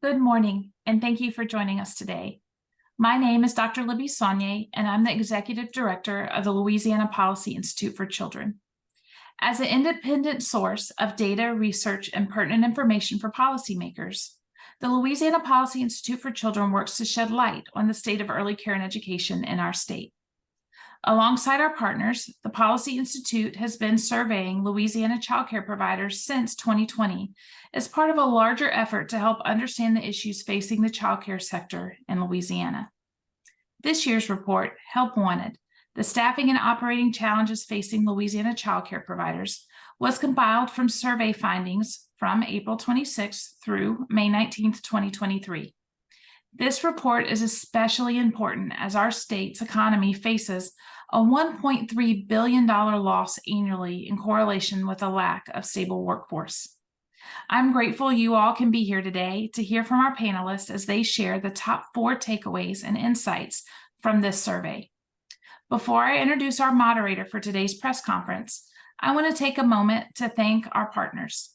Good morning, and thank you for joining us today. My name is Dr. Libby Saunier, and I'm the Executive Director of the Louisiana Policy Institute for Children. As an independent source of data, research, and pertinent information for policymakers, the Louisiana Policy Institute for Children works to shed light on the state of early care and education in our state. Alongside our partners, the Policy Institute has been surveying Louisiana childcare providers since 2020 as part of a larger effort to help understand the issues facing the childcare sector in Louisiana. This year's report, Help Wanted, the staffing and operating challenges facing Louisiana childcare providers, was compiled from survey findings from April 26th through May 19th, 2023. This report is especially important as our state's economy faces a $1.3 billion loss annually in correlation with a lack of stable workforce. I'm grateful you all can be here today to hear from our panelists as they share the top 4 takeaways and insights from this survey. Before I introduce our moderator for today's press conference, I want to take a moment to thank our partners: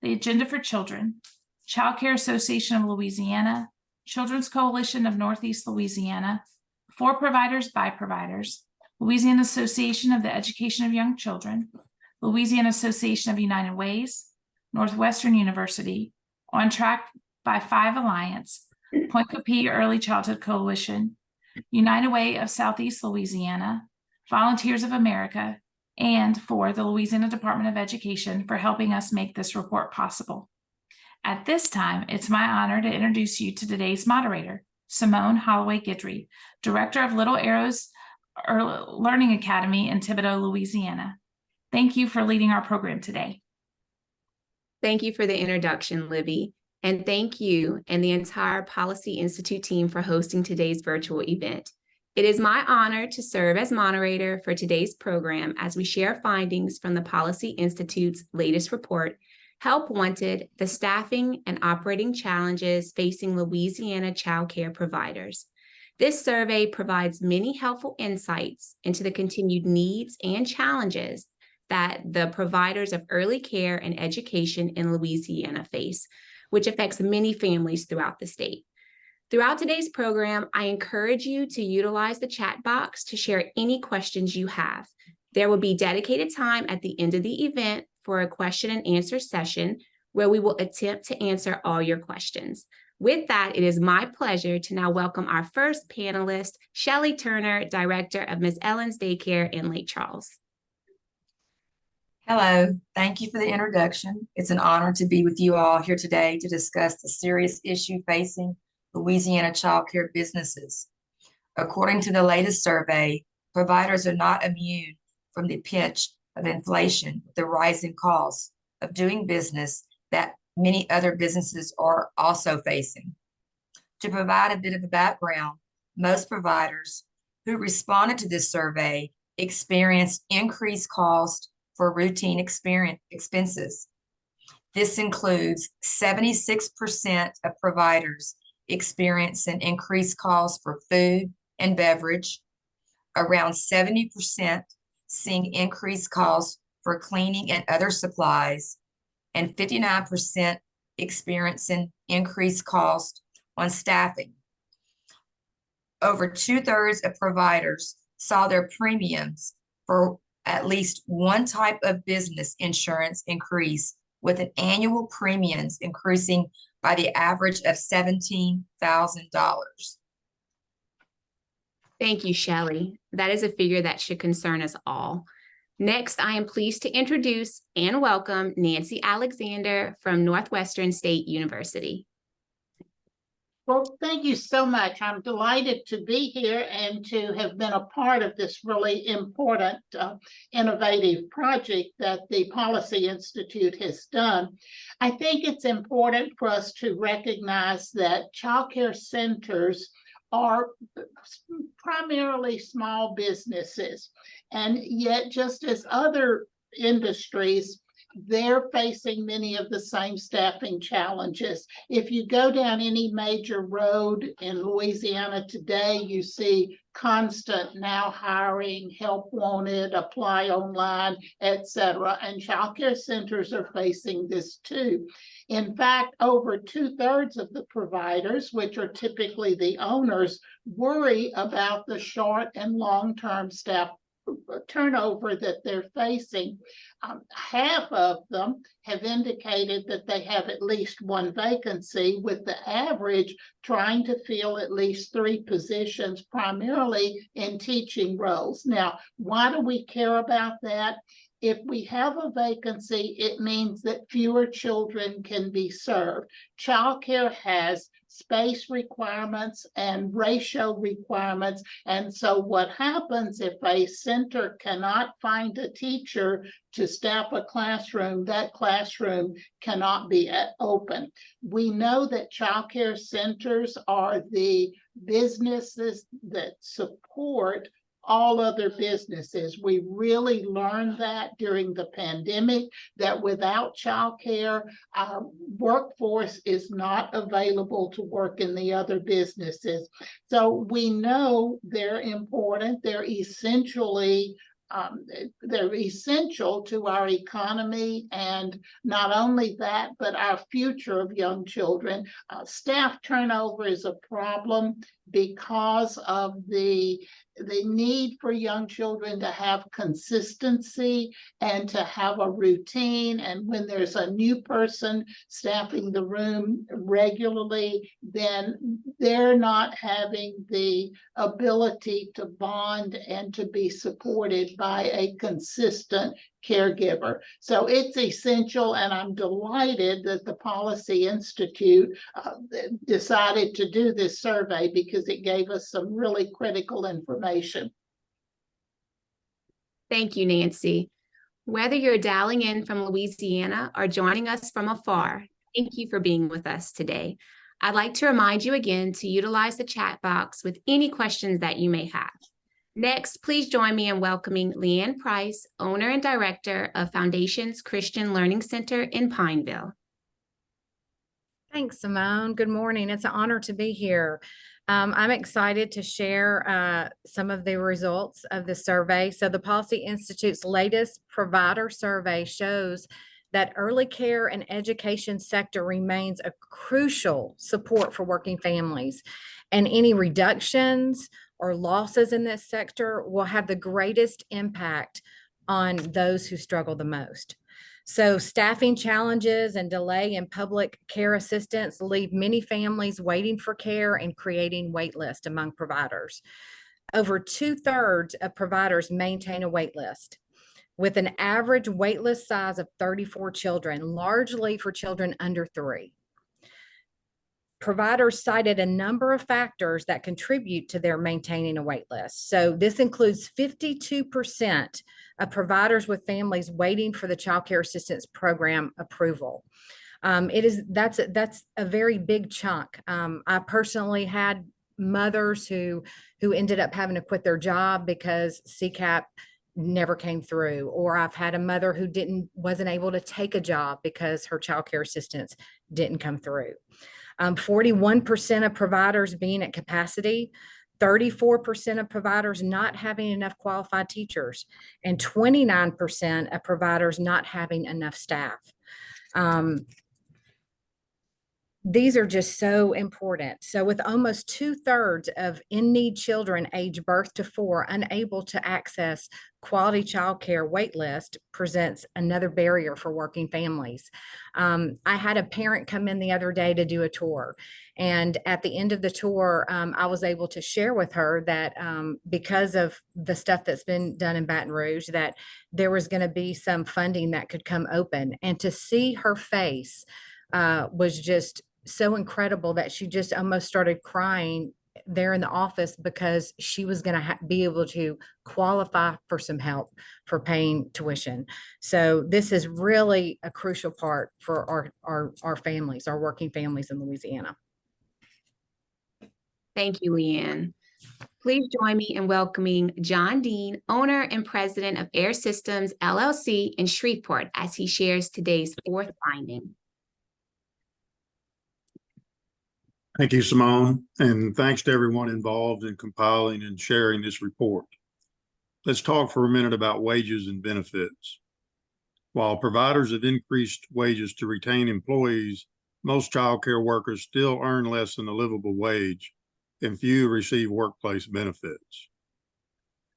the Agenda for Children, Child Care Association of Louisiana, Children's Coalition of Northeast Louisiana, For Providers by Providers, Louisiana Association of the Education of Young Children, Louisiana Association of United Ways, Northwestern University, On Track by 5 Alliance, Point Coupee Early Childhood Coalition, United Way of Southeast Louisiana, Volunteers of America, and for the Louisiana Department of Education for helping us make this report possible. At this time, it's my honor to introduce you to today's moderator, Simone Holloway-Guidry, Director of Little Arrows Learning Academy in Thibodaux, Louisiana. Thank you for leading our program today. Thank you for the introduction, Libby, and thank you and the entire Policy Institute team for hosting today's virtual event. It is my honor to serve as moderator for today's program as we share findings from the Policy Institute's latest report, Help Wanted, the staffing and operating challenges facing Louisiana child care providers. This survey provides many helpful insights into the continued needs and challenges that the providers of early care and education in Louisiana face, which affects many families throughout the state. Throughout today's program, I encourage you to utilize the chat box to share any questions you have. There will be dedicated time at the end of the event for a question and answer session where we will attempt to answer all your questions. With that, it is my pleasure to now welcome our first panelist, Shelley Turner, Director of Ms. Ellen's Daycare in Lake Charles. Hello, thank you for the introduction. It's an honor to be with you all here today to discuss the serious issue facing Louisiana childcare businesses. According to the latest survey, providers are not immune from the pinch of inflation, the rising costs of doing business that many other businesses are also facing. To provide a bit of a background, most providers who responded to this survey experienced increased costs for routine expenses. This includes 76% of providers experiencing increased costs for food and beverage, around 70% seeing increased costs for cleaning and other supplies, and 59% experiencing increased cost on staffing. Over 2/3 of providers saw their premiums for at least one type of business insurance increase, with an annual premiums increasing by the average of $17,000. Thank you, Shelley. That is a figure that should concern us all. Next, I am pleased to introduce and welcome Nancy Alexander from Northwestern State University. Well, thank you so much. I'm delighted to be here and to have been a part of this really important, innovative project that the Policy Institute has done. I think it's important for us to recognize that childcare centers are primarily small businesses, and yet just as other industries, they're facing many of the same staffing challenges. If you go down any major road in Louisiana today, you see constant now hiring, help wanted, apply online, etc. And childcare centers are facing this too. In fact, over 2/3 of the providers, which are typically the owners, worry about the short and long-term staff turnover that they're facing. Half of them have indicated that they have at least one vacancy, with the average trying to fill at least 3 positions, primarily in teaching roles. Now, why do we care about that? If we have a vacancy, it means that fewer children can be served. Childcare has space requirements and ratio requirements. And so what happens if a center cannot find a teacher to staff a classroom, that classroom cannot be open. We know that childcare centers are the businesses that support all other businesses. We really learned that during the pandemic, that without childcare, our workforce is not available to work in the other businesses. So we know they're important. They're essential to our economy, and not only that, but our future of young children. Staff turnover is a problem because of the need for young children to have consistency and to have a routine. And when there's a new person staffing the room regularly, then they're not having the ability to bond and to be supported by a consistent caregiver. So it's essential, and I'm delighted that the Policy Institute decided to do this survey, because it gave us some really critical information. Thank you, Nancy. Whether you're dialing in from Louisiana or joining us from afar, thank you for being with us today. I'd like to remind you again to utilize the chat box with any questions that you may have. Next, please join me in welcoming Leanne Price, owner and director of Foundations Christian Learning Center in Pineville. Thanks, Simone. Good morning. It's an honor to be here. I'm excited to share some of the results of the survey. So the Policy Institute's latest provider survey shows that early care and education sector remains a crucial support for working families, and any reductions or losses in this sector will have the greatest impact on those who struggle the most. So staffing challenges and delay in public care assistance leave many families waiting for care and creating wait lists among providers. Over 2/3 of providers maintain a wait list, with an average wait list size of 34 children, largely for children under 3. Providers cited a number of factors that contribute to their maintaining a wait list. So this includes 52% of providers with families waiting for the Child Care Assistance Program approval. That's a very big chunk. I personally had mothers who ended up having to quit their job because CCAP never came through, or I've had a mother who wasn't able to take a job because her child care assistance didn't come through. 41% of providers being at capacity, 34% of providers not having enough qualified teachers, and 29% of providers not having enough staff. These are just so important. So with almost 2/3 of in-need children age birth to 4 unable to access quality childcare, wait list presents another barrier for working families. I had a parent come in the other day to do a tour, and at the end of the tour, I was able to share with her that because of the stuff that's been done in Baton Rouge, that there was going to be some funding that could come open, and to see her face was just so incredible that she just almost started crying there in the office, because she was going to be able to qualify for some help for paying tuition. So this is really a crucial part for our families, our working families in Louisiana. Thank you, Leanne. Please join me in welcoming John Dean, owner and president of Air Systems LLC in Shreveport, as he shares today's fourth finding. Thank you, Simone, and thanks to everyone involved in compiling and sharing this report. Let's talk for a minute about wages and benefits. While providers have increased wages to retain employees, most child care workers still earn less than a livable wage, and few receive workplace benefits.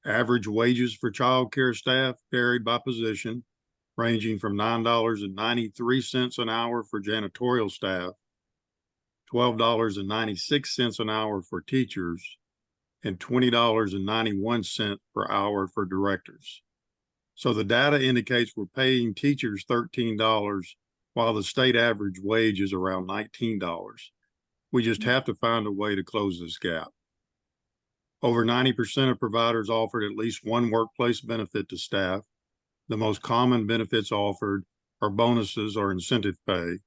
Average wages for child care staff vary by position, ranging from $9.93 an hour for janitorial staff, $12.96 an hour for teachers, and $20.91 per hour for directors. So the data indicates we're paying teachers $13, while the state average wage is around $19. We just have to find a way to close this gap. Over 90% of providers offered at least one workplace benefit to staff. The most common benefits offered are bonuses or incentive pay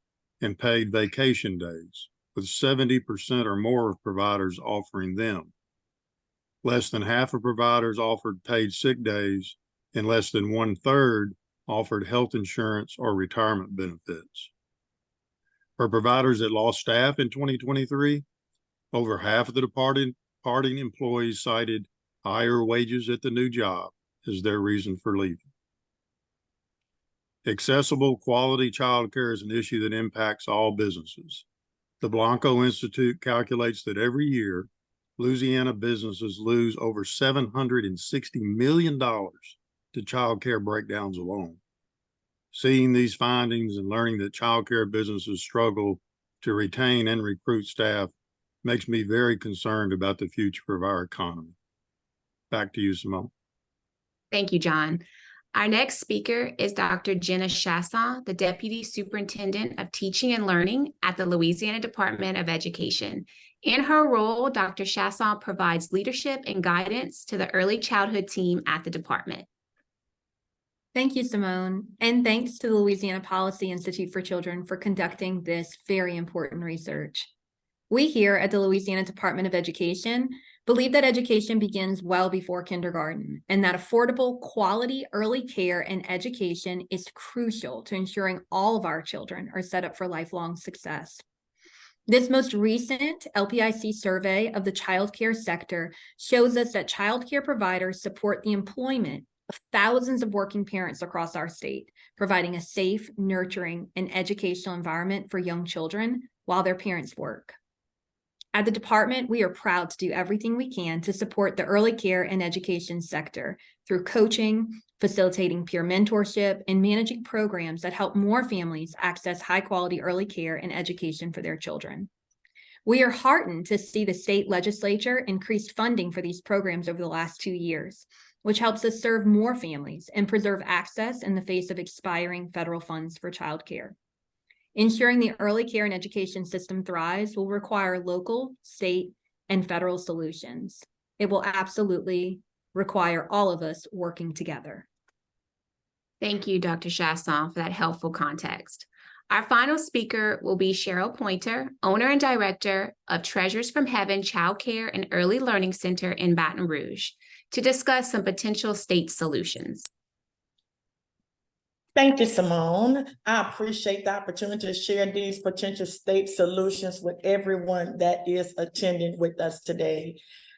and paid vacation days, with 70% or more of providers offering them. Less than half of providers offered paid sick days, and less than 1/3 offered health insurance or retirement benefits. For providers that lost staff in 2023, over half of the departing employees cited higher wages at the new job as their reason for leaving. Accessible, quality childcare is an issue that impacts all businesses. The Blanco Institute calculates that every year, Louisiana businesses lose over $760 million to childcare breakdowns alone. Seeing these findings and learning that childcare businesses struggle to retain and recruit staff makes me very concerned about the future of our economy. Back to you, Simone. Thank you, John. Our next speaker is Dr. Jenna Chasson, the Deputy Superintendent of Teaching and Learning at the Louisiana Department of Education. In her role, Dr. Chasson provides leadership and guidance to the early childhood team at the department. Thank you, Simone, and thanks to the Louisiana Policy Institute for Children for conducting this very important research. We here at the Louisiana Department of Education believe that education begins well before kindergarten, and that affordable, quality early care and education is crucial to ensuring all of our children are set up for lifelong success. This most recent LPIC survey of the childcare sector shows us that childcare providers support the employment of thousands of working parents across our state, providing a safe, nurturing, and educational environment for young children while their parents work. At the department, we are proud to do everything we can to support the early care and education sector through coaching, facilitating peer mentorship, and managing programs that help more families access high-quality early care and education for their children. We are heartened to see the state legislature increased funding for these programs over the last 2 years, which helps us serve more families and preserve access in the face of expiring federal funds for childcare. Ensuring the early care and education system thrives will require local, state, and federal solutions. It will absolutely require all of us working together. Thank you, Dr. Chasson, for that helpful context. Our final speaker will be Cheryl Pointer, owner and director of Treasures from Heaven Child Care and Early Learning Center in Baton Rouge, to discuss some potential state solutions. Thank you, Simone. I appreciate the opportunity to share these potential state solutions with everyone that is attending with us today.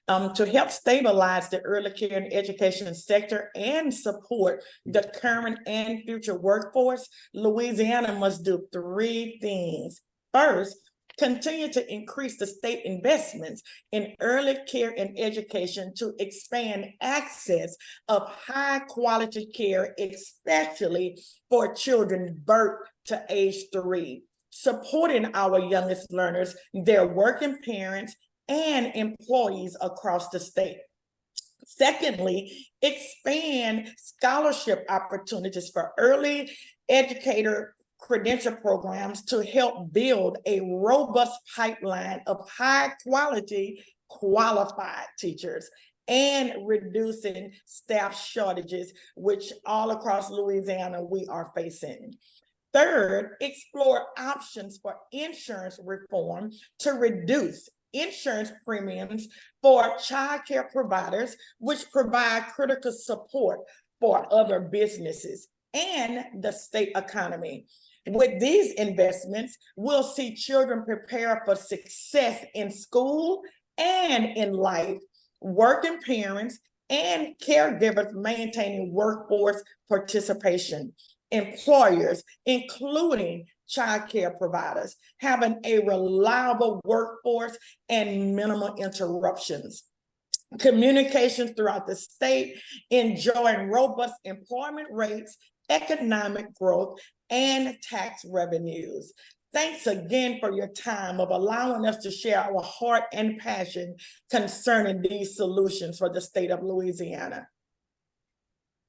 To help stabilize the early care and education sector and support the current and future workforce, Louisiana must do 3 things. First, continue to increase the state investments in early care and education to expand access of high quality care, especially for children birth to age 3, supporting our youngest learners, their working parents, and employees across the state. Secondly, expand scholarship opportunities for early educator credential programs to help build a robust pipeline of high quality qualified teachers and reducing staff shortages, which all across Louisiana we are facing. Third, explore options for insurance reform to reduce insurance premiums for childcare providers, which provide critical support for other businesses and the state economy. With these investments, we'll see children prepare for success in school and in life, working parents and caregivers maintaining workforce participation, employers, including childcare providers, having a reliable workforce and minimal interruptions. Communications throughout the state enjoying robust employment rates, economic growth, and tax revenues. Thanks again for your time of allowing us to share our heart and passion concerning these solutions for the state of Louisiana.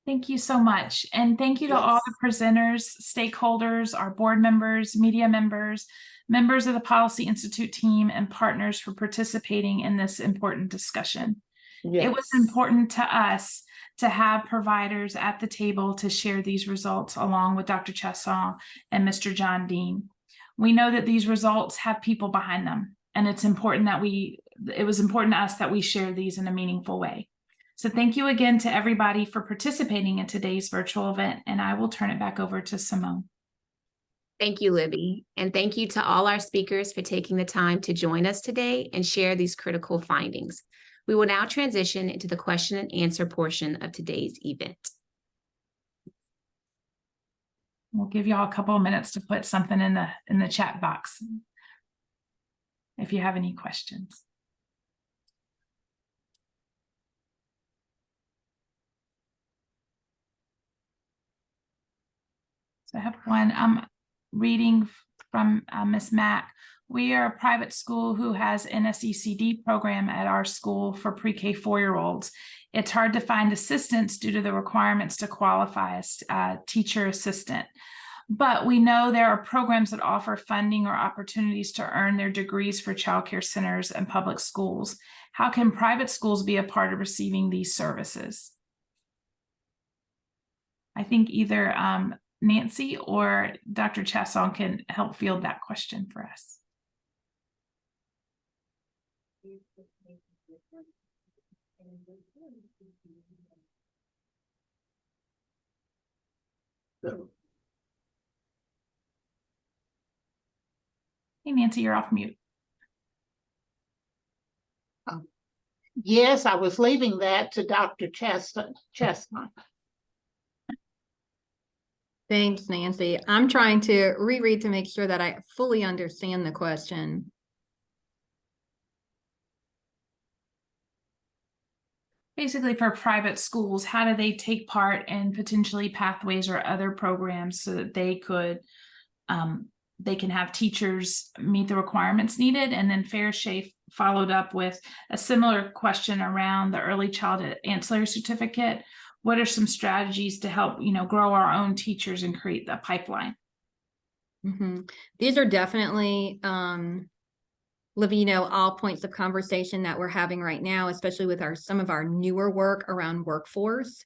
Thank you so much. And thank you to all the presenters, stakeholders, our board members, media members, members of the Policy Institute team, and partners for participating in this important discussion. It was important to us to have providers at the table to share these results along with Dr. Chasson and Mr. John Dean. We know that these results have people behind them, and it's important that it was important to us that we share these in a meaningful way. So thank you again to everybody for participating in today's virtual event, and I will turn it back over to Simone. Thank you, Libby. And thank you to all our speakers for taking the time to join us today and share these critical findings. We will now transition into the question and answer portion of today's event. We'll give you all a couple of minutes to put something in the chat box if you have any questions. So I have one. I'm reading from Ms. Mack. We are a private school who has an SECD program at our school for pre-K 4-year-olds. It's hard to find assistants due to the requirements to qualify as a teacher assistant. But we know there are programs that offer funding or opportunities to earn their degrees for childcare centers and public schools. How can private schools be a part of receiving these services? I think either Nancy or Dr. Chasson can help field that question for us. Hey, Nancy, you're off mute. Yes, I was leaving that to Dr. Chestnut. Thanks, Nancy. I'm trying to reread to make sure that I fully understand the question. Basically, for private schools, how do they take part in potentially pathways or other programs so that they can have teachers meet the requirements needed? And then Fair Shea followed up with a similar question around the early childhood ancillary certificate. What are some strategies to help, grow our own teachers and create the pipeline? Mm-hmm. These are definitely, Livy, all points of conversation that we're having right now, especially with some of our newer work around workforce.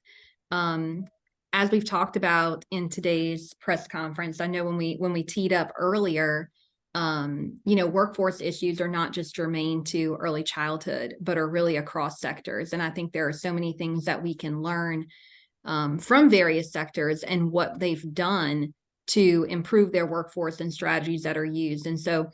As we've talked about in today's press conference, I know when we teed up earlier, workforce issues are not just germane to early childhood, but are really across sectors. And I think there are so many things that we can learn from various sectors and what they've done to improve their workforce and strategies that are used. And so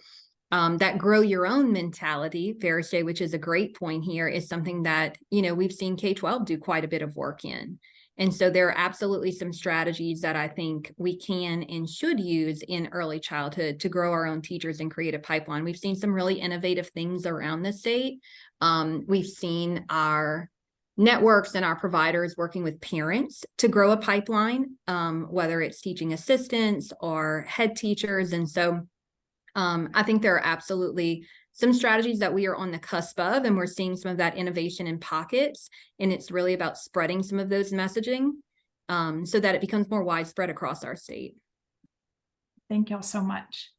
that grow your own mentality, Fair Shea, which is a great point here, is something that, we've seen K-12 do quite a bit of work in. And so there are absolutely some strategies that I think we can and should use in early childhood to grow our own teachers and create a pipeline. We've seen some really innovative things around the state. We've seen our networks and our providers working with parents to grow a pipeline, whether it's teaching assistants or head teachers. And so I think there are absolutely some strategies that we are on the cusp of, and we're seeing some of that innovation in pockets. And it's really about spreading some of those messaging so that it becomes more widespread across our state. Thank y'all so much.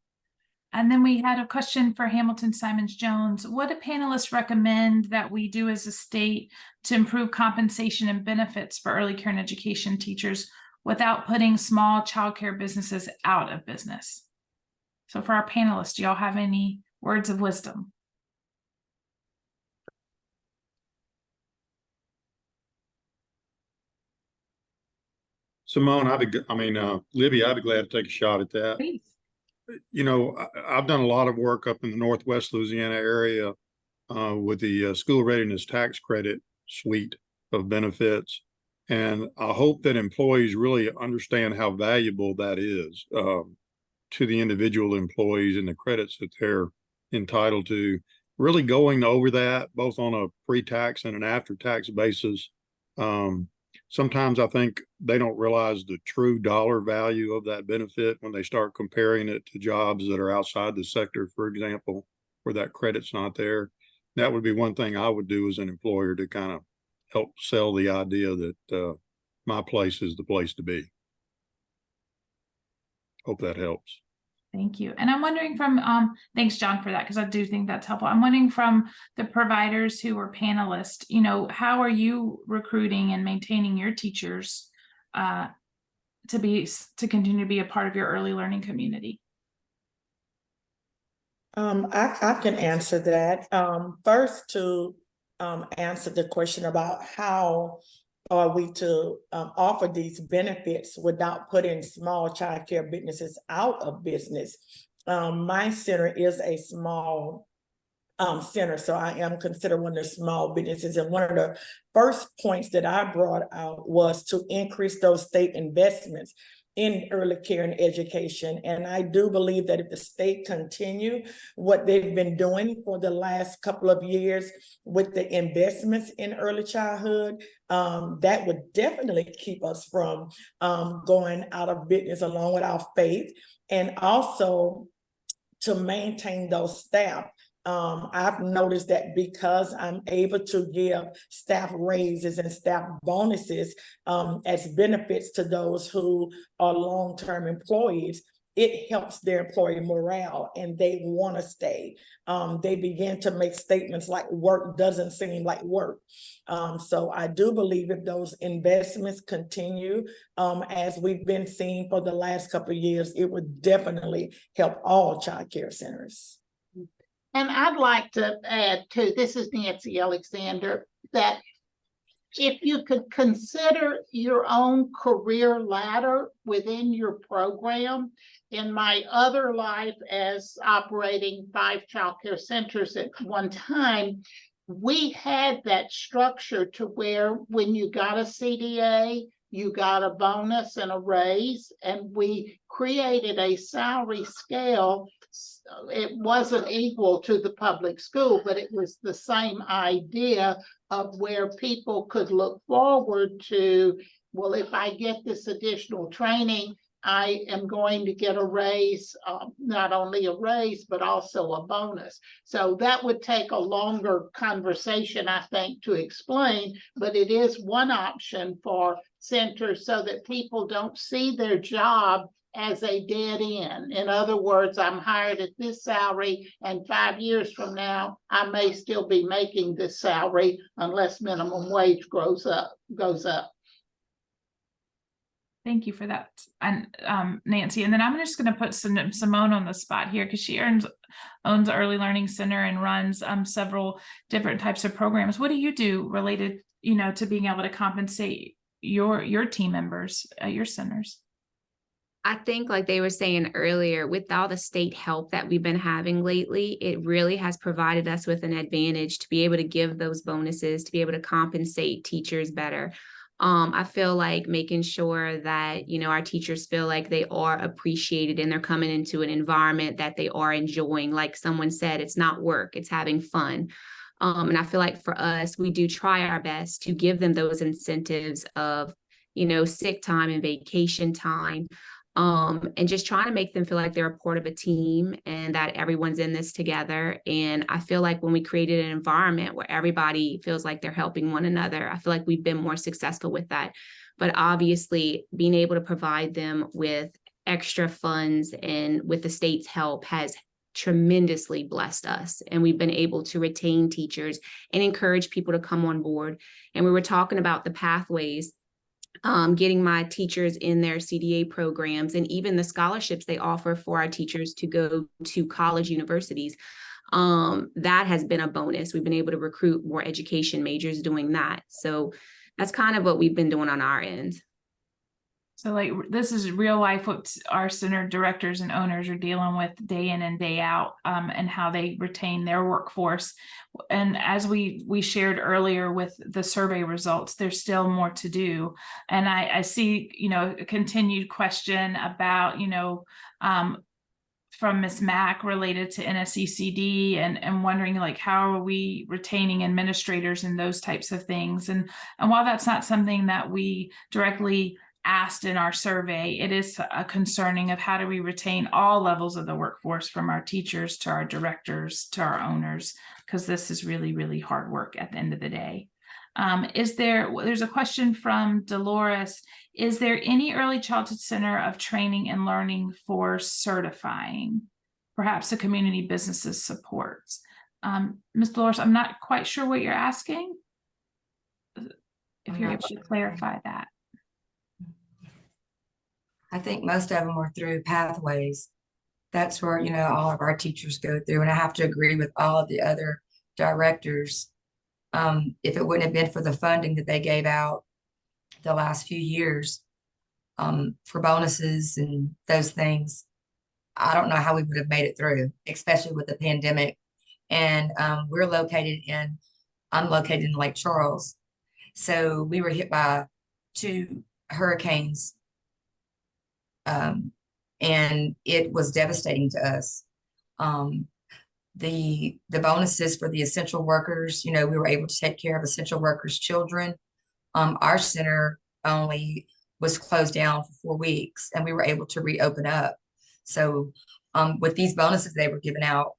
And then we had a question for Hamilton Simons Jones. What do panelists recommend that we do as a state to improve compensation and benefits for early care and education teachers without putting small childcare businesses out of business? So for our panelists, do y'all have any words of wisdom? Simone, Libby, I'd be glad to take a shot at that. Please. You know, I've done a lot of work up in the Northwest Louisiana area with the school readiness tax credit suite of benefits. And I hope that employees really understand how valuable that is to the individual employees and the credits that they're entitled to. Really going over that both on a pre-tax and an after-tax basis. Sometimes I think they don't realize the true dollar value of that benefit when they start comparing it to jobs that are outside the sector, for example, where that credit's not there. That would be one thing I would do as an employer to kind of help sell the idea that my place is the place to be. Hope that helps. Thank you. And I'm wondering from, thanks, John, for that, because I do think that's helpful. I'm wondering from the providers who were panelists, you know, how are you recruiting and maintaining your teachers to continue to be a part of your early learning community? I can answer that. First, to answer the question about how are we to offer these benefits without putting small child care businesses out of business. My center is a small center, so I am considered one of the small businesses. And one of the first points that I brought out was to increase those state investments in early care and education. And I do believe that if the state continue what they've been doing for the last couple of years with the investments in early childhood, that would definitely keep us from going out of business along with our faith, and also to maintain those staff. I've noticed that because I'm able to give staff raises and staff bonuses as benefits to those who are long-term employees, it helps their employee morale and they want to stay. They begin to make statements like work doesn't seem like work. So I do believe if those investments continue as we've been seeing for the last couple of years, it would definitely help all child care centers. And I'd like to add too, this is Nancy Alexander, that if you could consider your own career ladder within your program. In my other life as operating 5 child care centers at one time, we had that structure to where when you got a CDA, you got a bonus and a raise, and we created a salary scale. It wasn't equal to the public school, but it was the same idea of where people could look forward to, well, if I get this additional training, I am going to get a raise, not only a raise, but also a bonus. So that would take a longer conversation, I think, to explain, but it is one option for centers so that people don't see their job as a dead end. In other words, I'm hired at this salary, and 5 years from now, I may still be making this salary unless minimum wage goes up. Thank you for that, and Nancy. And then I'm just going to put Simone on the spot here because she owns Early Learning Center and runs several different types of programs. What do you do related, to being able to compensate your team members at your centers? I think, like they were saying earlier, with all the state help that we've been having lately, it really has provided us with an advantage to be able to give those bonuses, to be able to compensate teachers better. I feel like making sure that, our teachers feel like they are appreciated and they're coming into an environment that they are enjoying. Like someone said, it's not work, it's having fun. And I feel like for us, we do try our best to give them those incentives of, sick time and vacation time. And just trying to make them feel like they're a part of a team and that everyone's in this together. And I feel like when we created an environment where everybody feels like they're helping one another, I feel like we've been more successful with that. But obviously, being able to provide them with extra funds and with the state's help has tremendously blessed us. And we've been able to retain teachers and encourage people to come on board. And we were talking about the pathways, getting my teachers in their CDA programs and even the scholarships they offer for our teachers to go to college universities. That has been a bonus. We've been able to recruit more education majors doing that. So that's kind of what we've been doing on our end. So like this is real life what our center directors and owners are dealing with day in and day out, and how they retain their workforce. And as we shared earlier with the survey results, there's still more to do. And I see, a continued question about, from Ms. Mack related to NSECD and wondering like how are we retaining administrators and those types of things. And while that's not something that we directly asked in our survey, it is a concerning of how do we retain all levels of the workforce, from our teachers to our directors to our owners, because this is really, really hard work at the end of the day. There's a question from Dolores. Is there any early childhood center of training and learning for certifying? Perhaps the community businesses supports. Ms. Dolores, I'm not quite sure what you're asking. If you're able to clarify that. I think most of them are through pathways. That's where, all of our teachers go through. And I have to agree with all of the other directors. If it wouldn't have been for the funding that they gave out the last few years, for bonuses and those things, I don't know how we would have made it through, especially with the pandemic. And I'm located in Lake Charles. So we were hit by 2 hurricanes. And it was devastating to us. The bonuses for the essential workers, we were able to take care of essential workers' children. Our center only was closed down for 4 weeks, and we were able to reopen up. So with these bonuses they were giving out,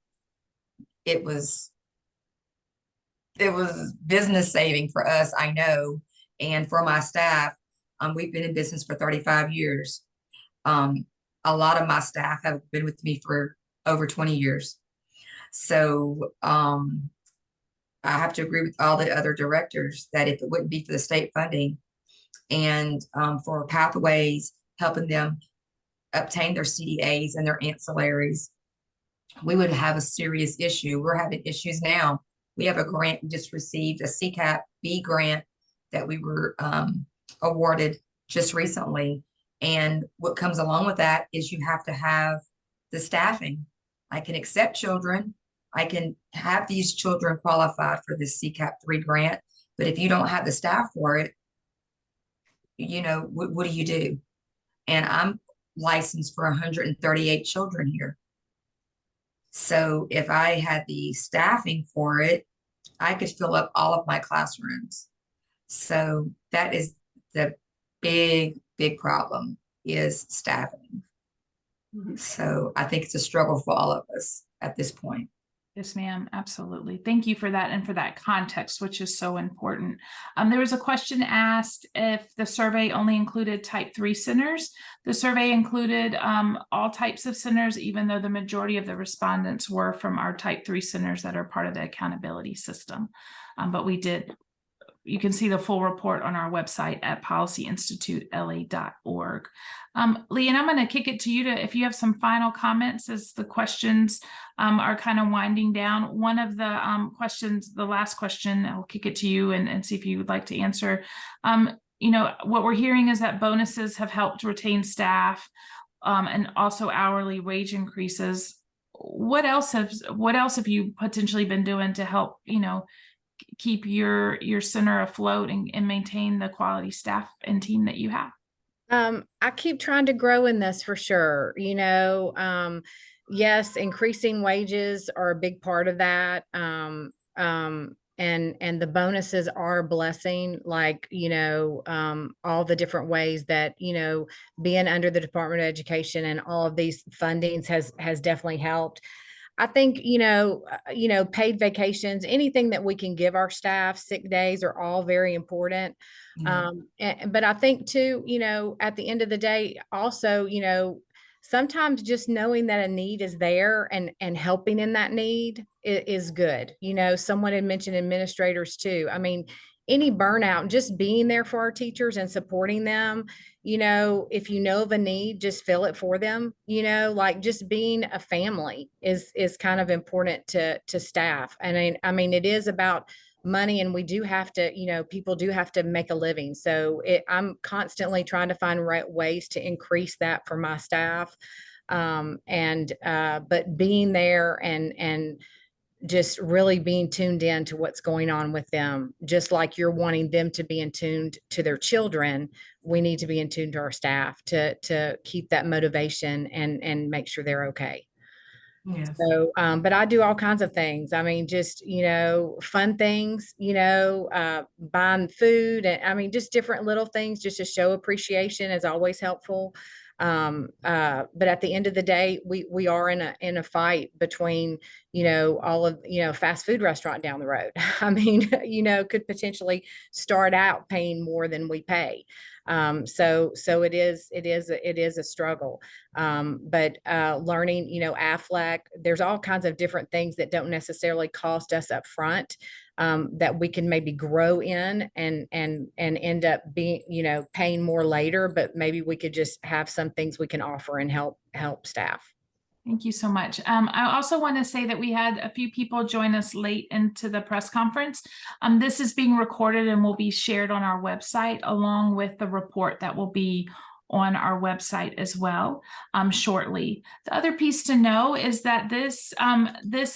it was business saving for us, I know, and for my staff. We've been in business for 35 years. A lot of my staff have been with me for over 20 years. So I have to agree with all the other directors that if it wouldn't be for the state funding and for pathways, helping them obtain their CDAs and their ancillaries, we would have a serious issue. We're having issues now. We have a grant, we just received a CCAP B grant that we were awarded just recently. And what comes along with that is you have to have the staffing. I can accept children. I can have these children qualified for this CCAP 3 grant, but if you don't have the staff for it, what do you do? And I'm licensed for 138 children here. So if I had the staffing for it, I could fill up all of my classrooms. So that is the big problem, is staffing. So I think it's a struggle for all of us at this point. Yes, ma'am. Absolutely. Thank you for that and for that context, which is so important. There was a question asked if the survey only included type 3 centers. The survey included all types of centers, even though the majority of the respondents were from our type 3 centers that are part of the accountability system. But you can see the full report on our website at policyinstitutela.org. Leanne, I'm going to kick it to you if you have some final comments as the questions are kind of winding down. One of the questions, the last question, I'll kick it to you and see if you would like to answer. What we're hearing is that bonuses have helped retain staff and also hourly wage increases. What else have you potentially been doing to help, keep your center afloat and maintain the quality staff and team that you have? I keep trying to grow in this for sure. Yes, increasing wages are a big part of that. And the bonuses are a blessing, like, all the different ways that, being under the Department of Education and all of these fundings has definitely helped. I think, paid vacations, anything that we can give our staff, sick days are all very important. But I think too, at the end of the day, also, sometimes just knowing that a need is there and helping in that need is good. Someone had mentioned administrators too. I mean, any burnout, just being there for our teachers and supporting them, if you know of a need, just fill it for them, like just being a family is kind of important to staff. And I mean, it is about money, and we do have to, people do have to make a living. So I'm constantly trying to find ways to increase that for my staff. But being there and just really being tuned in to what's going on with them, just like you're wanting them to be in tuned to their children, we need to be in tune to our staff to keep that motivation and make sure they're okay. Yes. So, but I do all kinds of things. I mean, just, fun things, buying food, and I mean, just different little things just to show appreciation is always helpful. But at the end of the day, we are in a fight between, all of, fast food restaurant down the road. I mean, could potentially start out paying more than we pay. So it is a struggle. But learning, Aflac, there's all kinds of different things that don't necessarily cost us up front, that we can maybe grow in and end up being, paying more later, but maybe we could just have some things we can offer and help staff. Thank you so much. I also want to say that we had a few people join us late into the press conference. This is being recorded and will be shared on our website, along with the report that will be on our website as well, shortly. The other piece to know is that this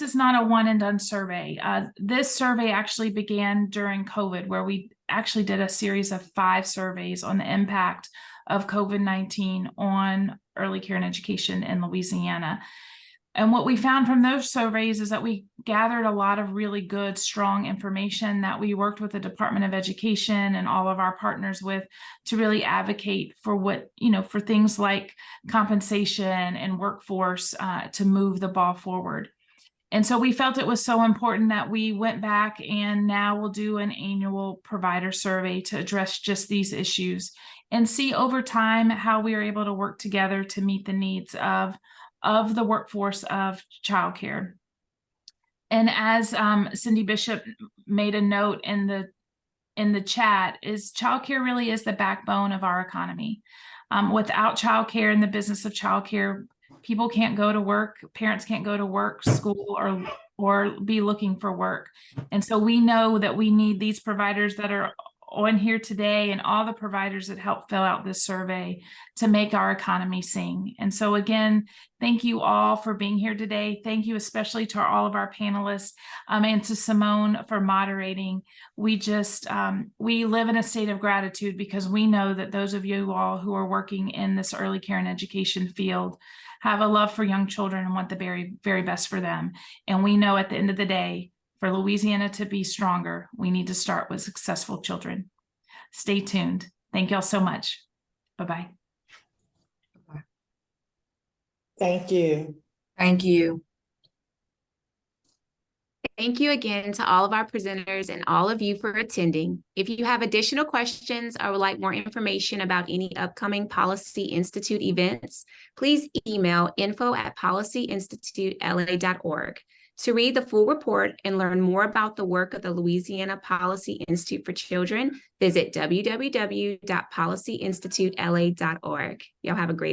is not a one and done survey. This survey actually began during COVID, where we actually did a series of 5 surveys on the impact of COVID-19 on early care and education in Louisiana. And what we found from those surveys is that we gathered a lot of really good, strong information that we worked with the Department of Education and all of our partners with to really advocate for for things like compensation and workforce to move the ball forward. And so we felt it was so important that we went back and now we'll do an annual provider survey to address just these issues and see over time how we are able to work together to meet the needs of the workforce of childcare. And as Cindy Bishop made a note in the chat, is childcare really is the backbone of our economy. Without childcare and the business of childcare, people can't go to work, parents can't go to work, school, or be looking for work. And so we know that we need these providers that are on here today and all the providers that help fill out this survey to make our economy sing. And so again, thank you all for being here today. Thank you especially to all of our panelists and to Simone for moderating. We live in a state of gratitude because we know that those of you all who are working in this early care and education field have a love for young children and want the very, very best for them. And we know at the end of the day, for Louisiana to be stronger, we need to start with successful children. Stay tuned. Thank y'all so much. Bye-bye. Thank you. Thank you. Thank you again to all of our presenters and all of you for attending. If you have additional questions or would like more information about any upcoming Policy Institute events, please email info@policyinstitutela.org. To read the full report and learn more about the work of the Louisiana Policy Institute for Children, visit www.policyinstitutela.org. Y'all have a great afternoon.